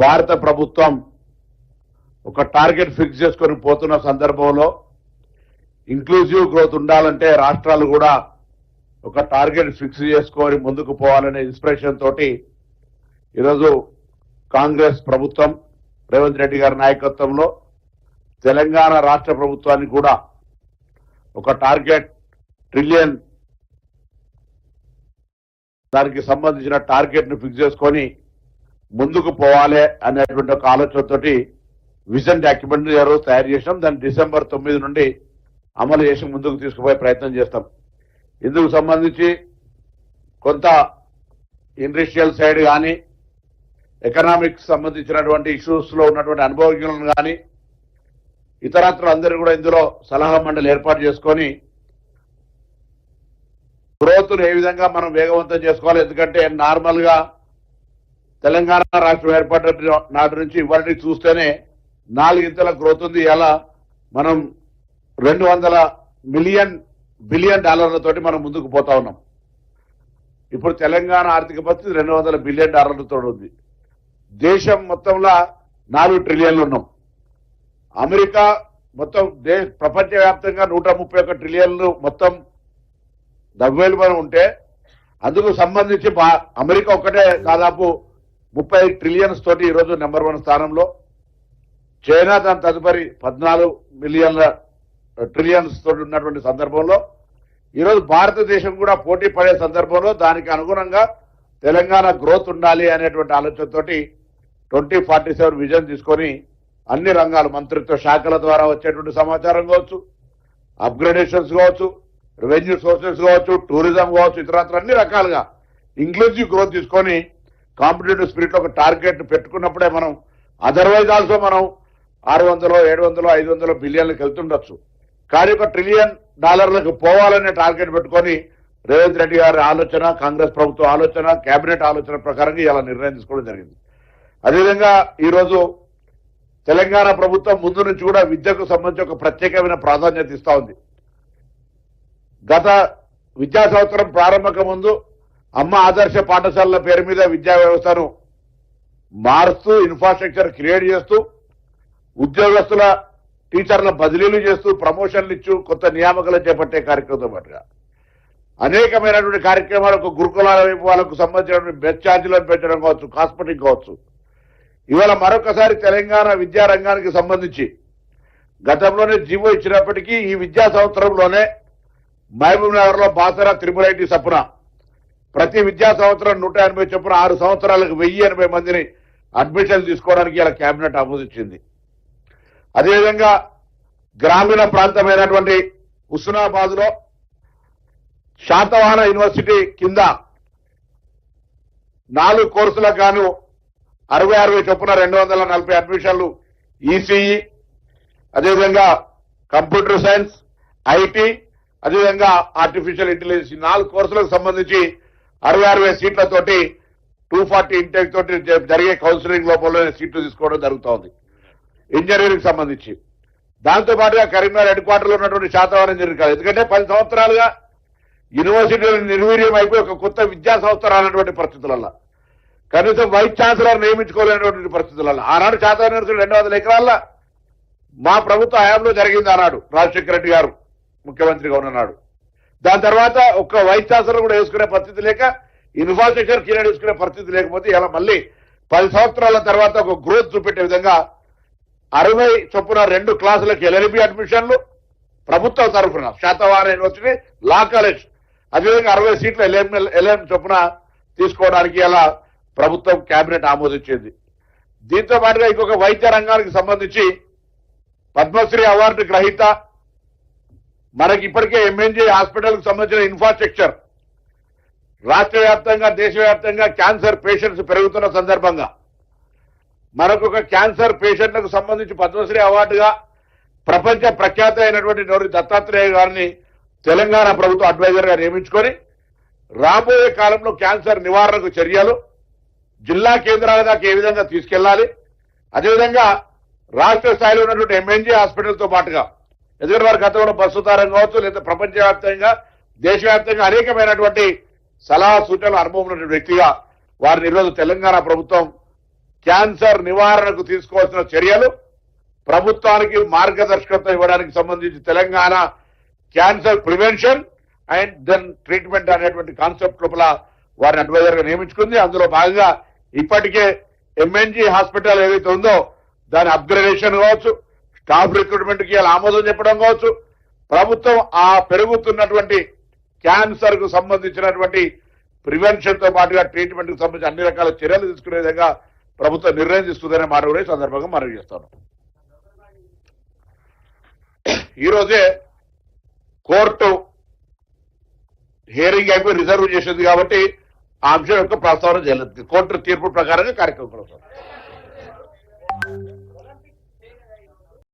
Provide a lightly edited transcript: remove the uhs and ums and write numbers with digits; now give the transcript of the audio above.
భారత ప్రభుత్వం ఒక టార్గెట్ ఫిక్స్ చేసుకొని పోతున్న సందర్భంలో ఇంక్లూజివ్ గ్రోత్ ఉండాలంటే రాష్ట్రాలు కూడా ఒక టార్గెట్ ఫిక్స్ చేసుకొని ముందుకు పోవాలనే ఇన్స్పిరేషన్ తోటి ఈరోజు కాంగ్రెస్ ప్రభుత్వం రేవంత్ రెడ్డి గారి నాయకత్వంలో తెలంగాణ రాష్ట్ర ప్రభుత్వానికి కూడా ఒక టార్గెట్ ట్రిలియన్ దానికి సంబంధించిన టార్గెట్ ను ఫిక్స్ చేసుకొని ముందుకు పోవాలి అనేటువంటి ఒక ఆలోచనతోటి విజన్ డాక్యుమెంట్ రోజు తయారు చేసాం. దాన్ని డిసెంబర్ 9 నుండి అమలు చేసి ముందుకు తీసుకుపోయే ప్రయత్నం చేస్తాం. ఇందుకు సంబంధించి కొంత ఇండస్ట్రియల్ సైడ్ కానీ ఎకనామిక్స్ సంబంధించినటువంటి ఇష్యూస్ లో ఉన్నటువంటి అనుభవజ్ఞులను కానీ ఇతరత్ర అందరూ కూడా ఇందులో సలహా మండలి ఏర్పాటు చేసుకొని గ్రోత్ ఏ విధంగా మనం వేగవంతం చేసుకోవాలి. ఎందుకంటే నార్మల్ గా తెలంగాణ రాష్ట్రం ఏర్పడిన నాటి నుంచి ఇవాళ చూస్తేనే 4 ఇంతల గ్రోత్ ఉంది. ఇలా మనం 200 బిలియన్ డాలర్లతోటి మనం ముందుకు పోతా ఉన్నాం. ఇప్పుడు తెలంగాణ ఆర్థిక పరిస్థితి 200 బిలియన్ డాలర్లతో ఉంది. దేశం మొత్తంలో 4 ట్రిలియన్లు ఉన్నాం. అమెరికా మొత్తం ప్రపంచవ్యాప్తంగా 131 ట్రిలియన్లు మొత్తం ద్రవ్యోల్బణం ఉంటే అందుకు సంబంధించి అమెరికా ఒక్కటే దాదాపు 30 ట్రిలియన్స్ తోటి ఈరోజు నెంబర్ 1 స్థానంలో, చైనా దాని తదుపరి 14 ట్రిలియన్స్ తోటి ఉన్నటువంటి సందర్భంలో ఈరోజు భారతదేశం కూడా పోటీ పడే సందర్భంలో దానికి అనుగుణంగా తెలంగాణ గ్రోత్ ఉండాలి అనేటువంటి ఆలోచనతోటి 2047 విజన్ తీసుకొని అన్ని రంగాలు మంత్రిత్వ శాఖల ద్వారా వచ్చేటువంటి సమాచారం కావచ్చు, అప్గ్రేడేషన్స్ కావచ్చు, రెవెన్యూ సోర్సెస్ కావచ్చు, టూరిజం కావచ్చు, ఇతరత్ర అన్ని రకాలుగా ఇంక్లూజివ్ గ్రోత్ తీసుకొని కాంపిటేటివ్ స్పిరిట్ లో ఒక టార్గెట్ పెట్టుకున్నప్పుడే మనం అదర్వైజ్ ఆల్సో మనం 600, 700, 500 బిలియన్లకు వెళ్తుండొచ్చు. కానీ ఒక $1 ట్రిలియన్ పోవాలనే టార్గెట్ పెట్టుకొని రేవంత్ రెడ్డి గారి ఆలోచన, కాంగ్రెస్ ప్రభుత్వం ఆలోచన, కేబినెట్ ఆలోచన ప్రకారంగా ఇలా నిర్ణయం తీసుకోవడం జరిగింది. అదేవిధంగా ఈరోజు తెలంగాణ ప్రభుత్వం ముందు నుంచి కూడా విద్యకు సంబంధించి ఒక ప్రత్యేకమైన ప్రాధాన్యత ఇస్తా ఉంది. గత విద్యా సంవత్సరం ప్రారంభక ముందు అమ్మ ఆదర్శ పాఠశాలల పేరు మీద విద్యా వ్యవస్థను మారుస్తూ ఇన్ఫ్రాస్ట్రక్చర్ క్రియేట్ చేస్తూ ఉద్యోగస్తుల టీచర్ల బదిలీలు చేస్తూ ప్రమోషన్లు ఇచ్చు కొత్త నియామకాలు చేపట్టే కార్యక్రమంతో పాటుగా అనేకమైనటువంటి కార్యక్రమాలు ఒక గురుకులాల వైపు వాళ్ళకు సంబంధించినటువంటి బెడ్ ఛార్జీలను పెంచడం కావచ్చు, కాస్మెటిక్ కావచ్చు. ఇవాళ మరొకసారి తెలంగాణ విద్యా రంగానికి సంబంధించి గతంలోనే జీవో ఇచ్చినప్పటికీ ఈ విద్యా సంవత్సరంలోనే మహబూబ్ నగర్ లో బాసరా త్రిపుల్ సపున ప్రతి విద్యా సంవత్సరం 180 చొప్పున 6 సంవత్సరాలకు 1080 మందిని అడ్మిషన్ తీసుకోవడానికి ఇలా కేబినెట్ ఆమోదించింది. అదేవిధంగా గ్రామీణ ప్రాంతమైనటువంటి హుస్నాబాద్ లో శాతవాహన యూనివర్సిటీ కింద 4 కోర్సులకు గాను 60 చొప్పున 240 అడ్మిషన్లు ఈసీఈ, అదేవిధంగా కంప్యూటర్ సైన్స్, ఐటీ, అదేవిధంగా ఆర్టిఫిషియల్ ఇంటెలిజెన్స్ 4 కోర్సులకు సంబంధించి 60 సీట్లతోటి 240 ఇంటెక్ తోటి జరిగే కౌన్సిలింగ్ లోపలనే సీట్లు తీసుకోవడం జరుగుతోంది ఇంజనీరింగ్ సంబంధించి. దాంతో పాటుగా కరీంనగర్ హెడ్ క్వార్టర్ లో ఉన్నటువంటి శాతవాహన ఇంజనీరింగ్ కాదు. ఎందుకంటే 10 సంవత్సరాలుగా యూనివర్సిటీలు నిర్వీర్యం అయిపోయి ఒక కొత్త విద్యా సంస్థ రానటువంటి పరిస్థితులలో, కనీసం వైస్ ఛాన్సలర్ నియమించుకోలేనటువంటి పరిస్థితులలో ఆనాడు శాతవాహన యూనివర్సిటీ 200 ఎకరాల మా ప్రభుత్వ హయాంలో జరిగింది. ఆనాడు రాజశేఖర రెడ్డి గారు ముఖ్యమంత్రిగా ఉన్నాడు. దాని తర్వాత ఒక్క వైస్ ఛాన్సలర్ కూడా వేసుకునే పరిస్థితి లేక, ఇన్ఫ్రాస్ట్రక్చర్ క్లియర్ వేసుకునే పరిస్థితి లేకపోతే ఇలా మళ్ళీ 10 సంవత్సరాల తర్వాత ఒక గ్రోత్ చూపెట్టే విధంగా 60 చొప్పున 2 క్లాసులకు ఎల్ఎల్బి అడ్మిషన్లు ప్రభుత్వం తరఫున శాతవాహన యూనివర్సిటీ లా కాలేజ్, అదేవిధంగా 60 సీట్ల ఎల్ఎం చొప్పున తీసుకోవడానికి ఇలా ప్రభుత్వం కేబినెట్ ఆమోదించింది. దీంతో పాటుగా ఇంకొక వైద్య రంగానికి సంబంధించి పద్మశ్రీ అవార్డు గ్రహీత మనకి ఇప్పటికే ఎంఎన్జే హాస్పిటల్ కు సంబంధించిన ఇన్ఫ్రాస్ట్రక్చర్ రాష్ట్ర వ్యాప్తంగా దేశవ్యాప్తంగా క్యాన్సర్ పేషెంట్స్ పెరుగుతున్న సందర్భంగా మనకు ఒక క్యాన్సర్ పేషెంట్లకు సంబంధించి పద్మశ్రీ అవార్డుగా ప్రపంచ ప్రఖ్యాత అయినటువంటి నోరి దత్తాత్రేయ గారిని తెలంగాణ ప్రభుత్వం అడ్వైజర్ గా నియమించుకొని రాబోయే కాలంలో క్యాన్సర్ నివారణకు చర్యలు జిల్లా కేంద్రాల దాకా ఏ విధంగా తీసుకెళ్లాలి, అదేవిధంగా రాష్ట్ర స్థాయిలో ఉన్నటువంటి ఎంఎన్జే హాస్పిటల్ తో పాటుగా, ఎందుకంటే వారి గతంలో బస్సు తారం కావచ్చు లేదా ప్రపంచవ్యాప్తంగా దేశవ్యాప్తంగా అనేకమైనటువంటి సలహా సూచనలు అనుభవం ఉన్నటువంటి వ్యక్తిగా వారిని ఈరోజు తెలంగాణ ప్రభుత్వం క్యాన్సర్ నివారణకు తీసుకోవాల్సిన చర్యలు, ప్రభుత్వానికి మార్గదర్శకత్వం ఇవ్వడానికి సంబంధించి Telangana cancer prevention and then treatment అనేటువంటి కాన్సెప్ట్ లోపల వారిని అడ్వైజర్ గా నియమించుకుంది. అందులో భాగంగా ఇప్పటికే ఎంఎన్జీ హాస్పిటల్ ఏదైతే ఉందో దాని అప్గ్రేడేషన్ కావచ్చు, స్టాఫ్ రిక్రూట్మెంట్ కి ఆమోదం చెప్పడం కావచ్చు, ప్రభుత్వం ఆ పెరుగుతున్నటువంటి క్యాన్సర్ కు సంబంధించినటువంటి ప్రివెన్షన్ తో పాటుగా ట్రీట్మెంట్ కు సంబంధించి అన్ని రకాల చర్యలు తీసుకునే విధంగా ప్రభుత్వం నిర్ణయం తీసుకుందనే మాట కూడా ఈ సందర్భంగా మనవి చేస్తాను. ఈ రోజే కోర్టు హియరింగ్ అయిపోయి రిజర్వ్ చేసింది కాబట్టి ఆ అంశం యొక్క ప్రస్తావన చేయలేదు. కోర్టు తీర్పు ప్రకారంగా కార్యక్రమం కొనసాగుతుంది.